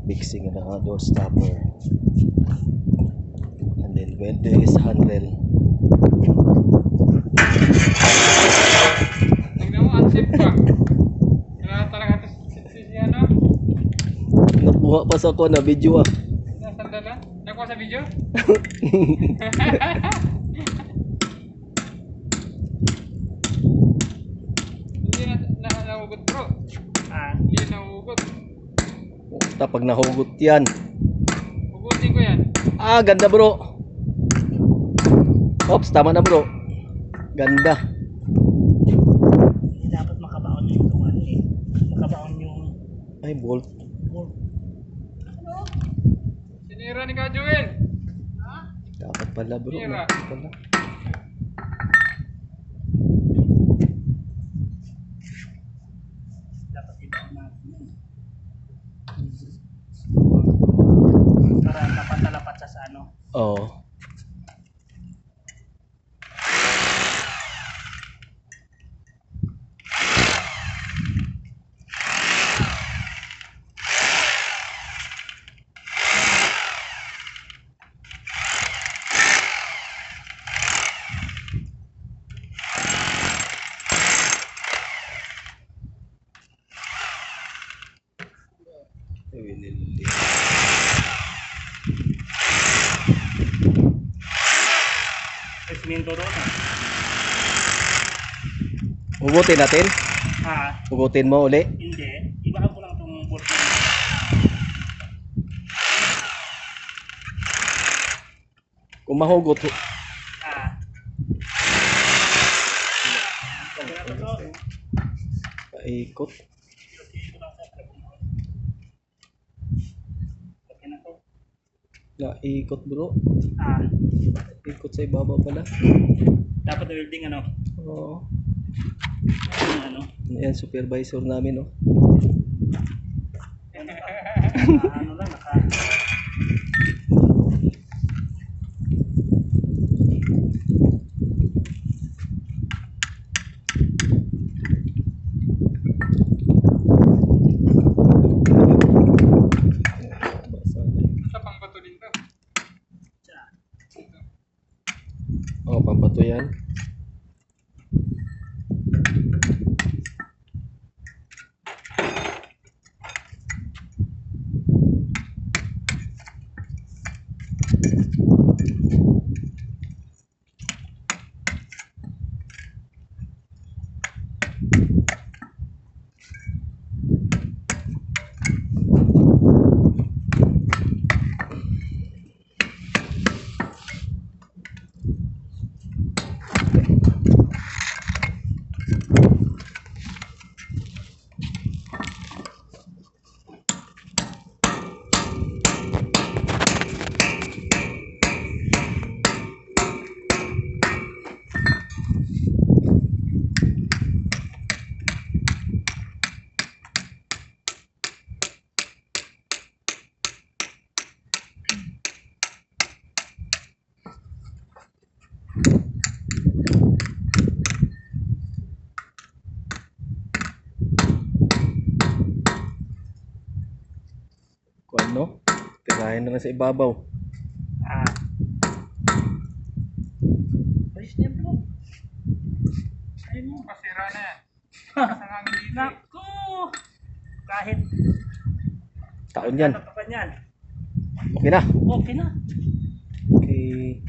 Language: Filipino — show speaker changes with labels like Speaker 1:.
Speaker 1: fixing the door stopper, and then when there is handle.
Speaker 2: Tingnan mo, unsafe pa. Kaya talaga ito si ano?
Speaker 1: Nakuha pa sa ko na video ah.
Speaker 2: Nasaan dala? Nakuha sa video? Hindi na nahugot bro. Hindi nahugot.
Speaker 1: Tapag nahugot yan.
Speaker 2: Hugutin ko yan.
Speaker 1: Ganda bro. Oops, tama na bro. Ganda.
Speaker 3: Dapat makabaon yung tuwan eh. Makabaon yung
Speaker 1: Ay, bolt.
Speaker 2: Sinira ni Ka Joel.
Speaker 1: Dapat pala bro.
Speaker 2: Tira.
Speaker 1: Dapat pala.
Speaker 3: dapat ibaon natin yun. Para tapat-talapat sa ano.
Speaker 1: Oo.
Speaker 3: Siminto doon ah.
Speaker 1: Hugutin natin. Hugutin mo uli.
Speaker 3: Hindi. Ibahan ko lang itong bolt na yun.
Speaker 1: Kung mahugot.
Speaker 3: Okay na to bro.
Speaker 1: Paikot.
Speaker 3: Okay na to.
Speaker 1: Naikot bro. Ikot sa ibabaw pala.
Speaker 3: Dapat welding ano.
Speaker 1: Oo.
Speaker 3: Ano.
Speaker 1: Yan supervisor namin no.
Speaker 3: Ano lang naka.
Speaker 2: Sa pangbato din to.
Speaker 1: Oh, pampato yan. Kung ano? Tirahin na lang sa ibabaw.
Speaker 3: Ayos na yan bro. Ayun mo.
Speaker 2: Masira na yan. Kasangangin dito.
Speaker 3: Naku! Kahit
Speaker 1: Taon yan.
Speaker 3: ano pa pa yan.
Speaker 1: Okay na.
Speaker 3: Okay na.
Speaker 1: Okay.